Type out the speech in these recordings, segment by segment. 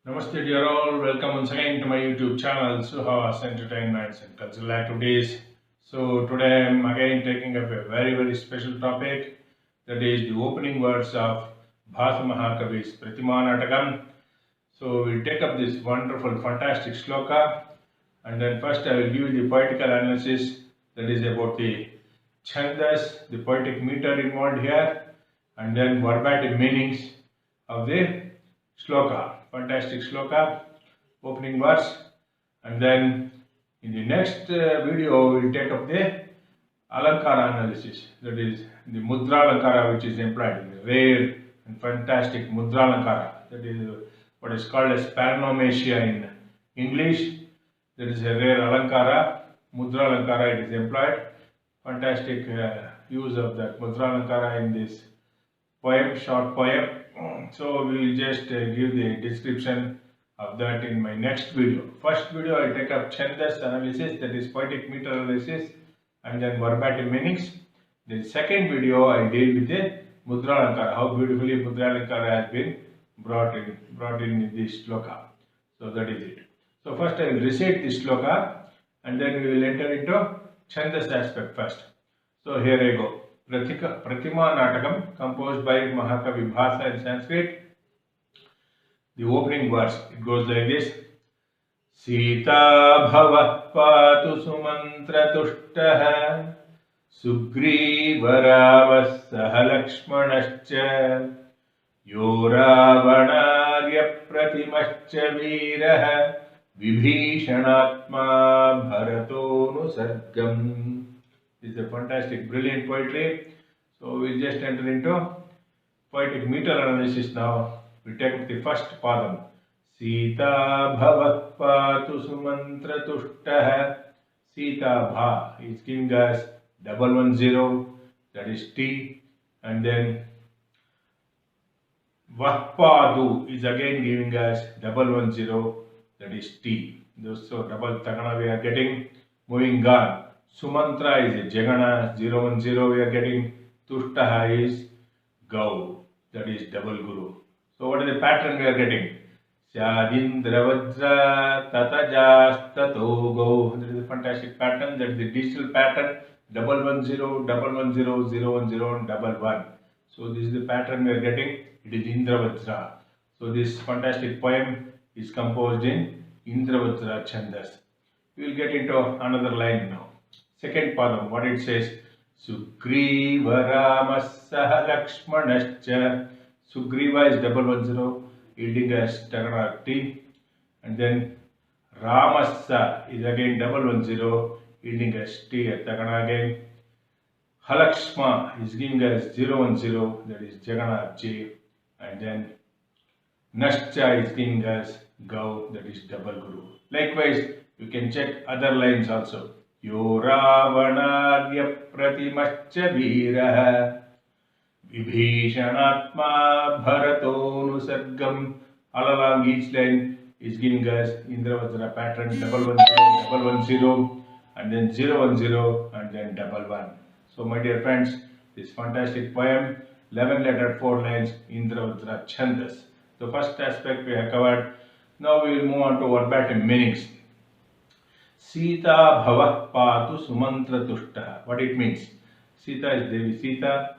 Namaste dear all, welcome once again to my YouTube channel Suhas Entertainments and Cultural Activities. So today I am again taking up a very special topic, that is the opening words of Bhasa Mahakavi's Pratima Natakam. So we'll take up this wonderful fantastic shloka, and then first I will give you the poetical analysis, that is about the chandas, the poetic meter involved here, and then verbatim meanings of the shloka, fantastic shloka, opening verse, and then in the next video we will take up the alankara analysis, that is the mudra alankara which is employed, the rare and fantastic mudra alankara, that is what is called as paranomasia in English. That is a rare alankara, mudra alankara it is employed. Fantastic use of that mudra alankara in this poem, short poem. So we will just give the description of that in my next video. First video I will take up chandas analysis, that is poetic meter analysis, and then verbatim meanings. The second video I deal with the mudra alankara, how beautifully mudra alankara has been brought in this shloka. So that is it. So first I will recite this shloka and then we will enter into chandas aspect first. So here I go. Pratima Natakam, composed by Mahakavi Bhasa in Sanskrit. The opening verse, it goes like this. Sita bhava patu sumantra tushtaha Sugrivaravas sahalakshmanascha Yo ravanarya pratimascha veeraha Vibhishanatma bharatonu sargam. This is a fantastic, brilliant poetry. So we'll just enter into poetic meter analysis now. We take up the first padam. Sita bhava patu sumantra tushtaha. Sita bha is giving us 110, that is T, and then Vahpadu is again giving us 110, that is T. So double takana we are getting. Moving on. Sumantra is a Jagana, 010 we are getting. Tushtaha is Gau, that is double Guru. So what is the pattern we are getting? Syadindravajra tatajastato Gau. That is a fantastic pattern, that is the digital pattern. 110, 110, 010, 11. So this is the pattern we are getting. It is Indravajra. So this fantastic poem is composed in Indravajra Chandas. We will get into another line now. Second padam, what it says, Sugriva Ramasaha Lakshmanascha. Sugriva is 110, yielding as Tagana T, and then Ramasa is again 110, yielding as T at Tagana again. Halakshma is giving us 010, that is Jagana J, and then Nascha is giving us Gau, that is double Guru. Likewise, you can check other lines also. Yo ravanarya pratimascha veeraha Vibhishanatma bharatonu sargam. All along each line is giving us Indravajra pattern, 110, 110, and then 010, and then 11. So my dear friends, this fantastic poem, 11 lettered 4 lines, Indravajra Chandas. The first aspect we have covered. Now we will move on to verbatim meanings. Sita bhava patu sumantra tushtaha. What it means? Sita is Devi Sita.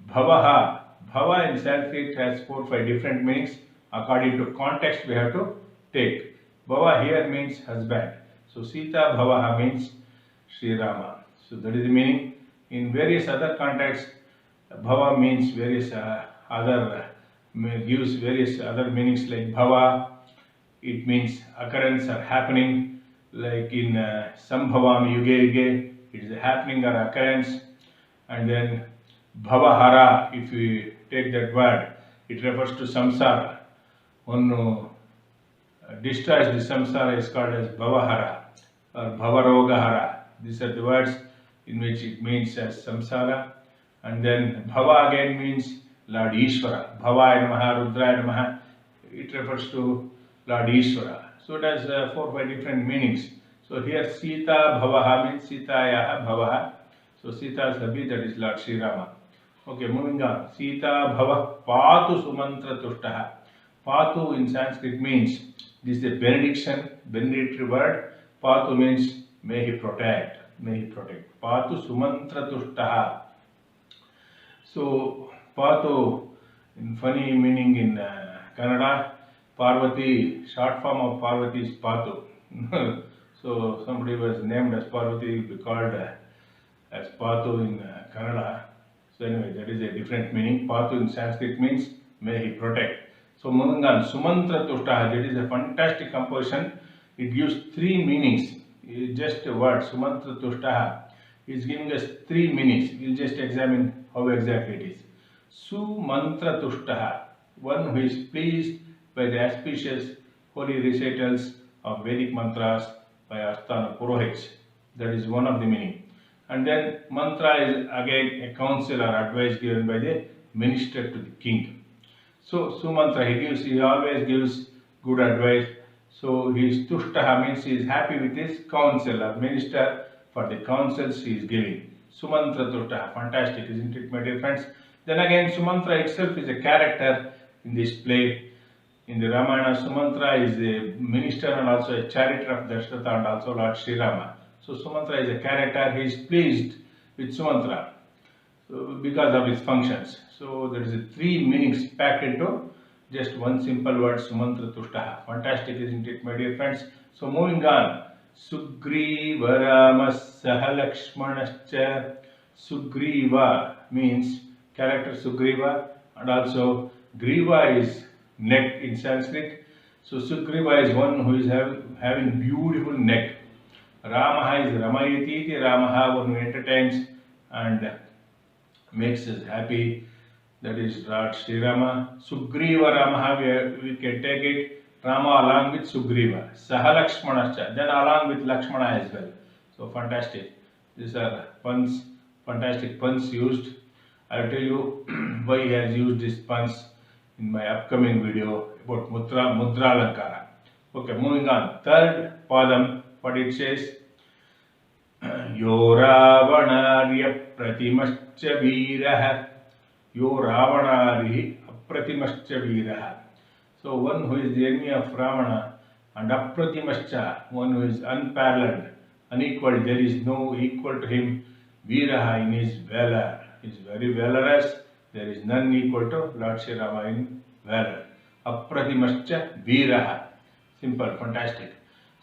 Bhavaha. Bhava in Sanskrit has 4 or 5 different meanings. According to context we have to take. Bhava here means husband. So Sita bhavaha means Sri Rama. So that is the meaning. In various other contexts, bhava means various gives various other meanings like bhava. It means occurrence or happening. Like in Sambhavam Yuge Yuge, it is a happening or occurrence. And then Bhavahara, if we take that word, it refers to samsara. One who destroys the samsara is called as Bhavahara or Bhavarogahara. These are the words in which it means as samsara. And then Bhava again means Lord Ishvara. Bhavaya Namaha, Rudraya Namaha. It refers to Lord Ishvara. So it has 4 or 5 different meanings. So here Sita Bhavaha means Sitayaha Bhavaha. So Sita Sabhi, that is Lord Sri Rama. Okay, moving on. Sita Bhava Patu Sumantra Tushtaha. Patu in Sanskrit means, this is a benediction, benedictory word. Patu means may he protect, may he protect. Patu Sumantra Tushtaha. So, Patu, in funny meaning in Kannada, Parvati, short form of Parvati is Patu. So, somebody was named as Parvati, be called as Patu in Kannada. So, anyway, that is a different meaning. Patu in Sanskrit means may he protect. So, moving on, Sumantra Tushtaha, that is a fantastic composition. It gives three meanings. Just a word, Sumantra Tushtaha, is giving us three meanings. We'll just examine how exactly it is. Sumantra Tushtaha, one who is pleased by the auspicious holy recitals of Vedic mantras by Asthana Purohits. That is one of the meaning. And then mantra is again a counsel or advice given by the minister to the king. So Sumantra, he always gives good advice. So his Tushtaha means he is happy with his counsel or minister for the counsels he is giving. Sumantra Tushtaha, fantastic, isn't it, my dear friends? Then again, Sumantra itself is a character in this play. In the Ramayana, Sumantra is a minister and also a charioteer of Dasharatha and also Lord Sri Rama. So Sumantra is a character, he is pleased with Sumantra because of his functions. So there is three meanings packed into just one simple word, Sumantra Tushtaha. Fantastic, isn't it, my dear friends? So moving on, Sugriva Ramas Saha Lakshmanascha. Sugriva means character Sugriva, and also Griva is neck in Sanskrit. So Sugriva is one who is having beautiful neck. Ramaha is Ramayati, Ramaha, one who entertains and makes us happy. That is Lord Sri Rama. Sugriva Ramaha, we can take it, Rama along with Sugriva. Saha Lakshmanascha, then along with Lakshmana as well. So fantastic. These are puns, fantastic puns used. I will tell you why he has used these puns in my upcoming video about Mudra Alankara. Okay, moving on. Third padam, what it says? Yo Ravanarya Pratimascha Veeraha. Yo Ravanari Apratimascha Veeraha. So one who is the enemy of Ravana, and Apratimascha, one who is unparalleled, unequaled, there is no equal to him. Veeraha in his valor, he is very valorous. There is none equal to Lord Sri Rama in valor. Apratimascha Veeraha. Simple, fantastic.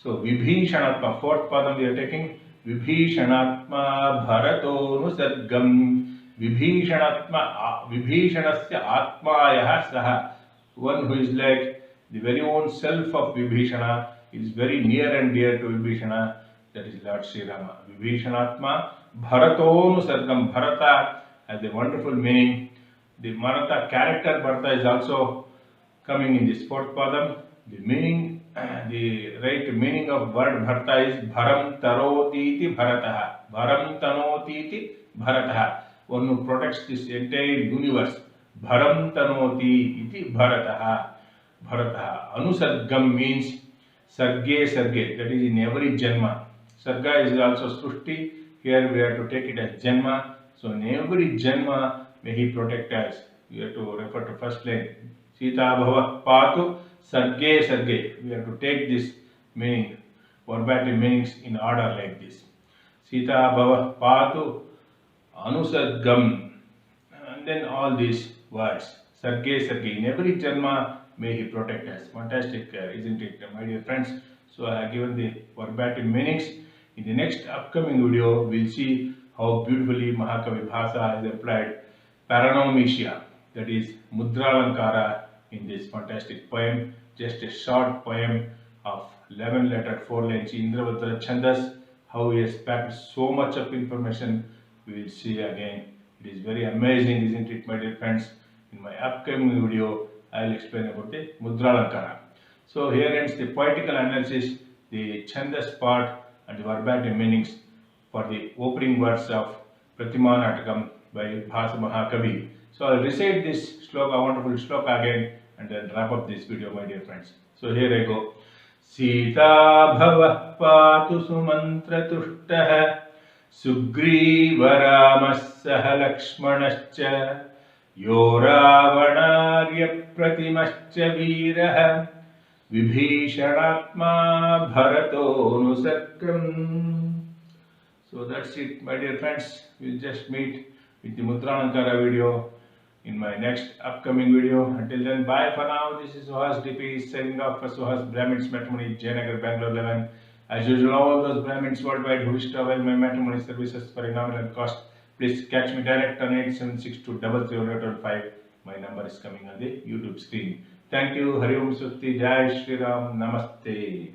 So Vibhishanatma, fourth padam we are taking. Vibhishanatma Bharato Nusargam. Vibhishanatma, Vibhishanasya Atmayaha Saha. One who is like the very own self of Vibhishana, is very near and dear to Vibhishana, that is Lord Sri Rama. Vibhishanatma Bharato Nusargam. Bharata has a wonderful meaning. The Maratha character Bharata is also coming in this fourth padam. The meaning, the right meaning of word Bharata is Bharam Tarotiti Bharataha. Bharam Tanotiti Bharataha. One who protects this entire universe. Bharam Tanoti iti Bharataha. Bharataha. Anusargam means Sarge Sarge, that is in every Janma. Sarga is also Srushti. Here we have to take it as Janma. So in every Janma, may he protect us. We have to refer to first line. Sita Bhava Patu Sarge Sarge. We have to take this meaning, verbatim meanings in order like this. Sita Bhava Patu Anusargam. And then all these words. Sarge Sarge. In every Janma, may he protect us. Fantastic, isn't it, my dear friends? So I have given the verbatim meanings. In the next upcoming video, we'll see how beautifully Mahakavi Bhasa has applied Paranomicia, that is Mudra Alankara, in this fantastic poem. Just a short poem of 11 letter 4 lines Indravatra Chandas. How he has packed so much of information, we will see again. It is very amazing, isn't it, my dear friends? In my upcoming video, I will explain about the Mudra Alankara. So here ends the poetical analysis, the Chandas part and the verbatim meanings for the opening words of Pratima Natakam by Bhasa Mahakavi. So I will recite this sloka, wonderful sloka again, and then wrap up this video, my dear friends. So here I go. Sita Bhava Patu Sumantra Tushtaha Sugriva Ramassaha Lakshmanascha यो रावणार्य प्रतिमश्च वीरः विभीषणात्मा भरतोऽनुसर्गम्. So that's it, my dear friends. We'll just meet with the Mudralankara video in my next upcoming video. Until then, bye for now. This is Suhas DP signing off for Suhas Brahmins Matrimony, Jayanagar, Bangalore 11. As usual, all those Brahmins worldwide who wish to avail my matrimony services for a nominal cost, please catch me direct on 8762000815. My number is coming on the YouTube screen. Thank you. Hari Om Sutti. Jai Shri Ram. Namaste.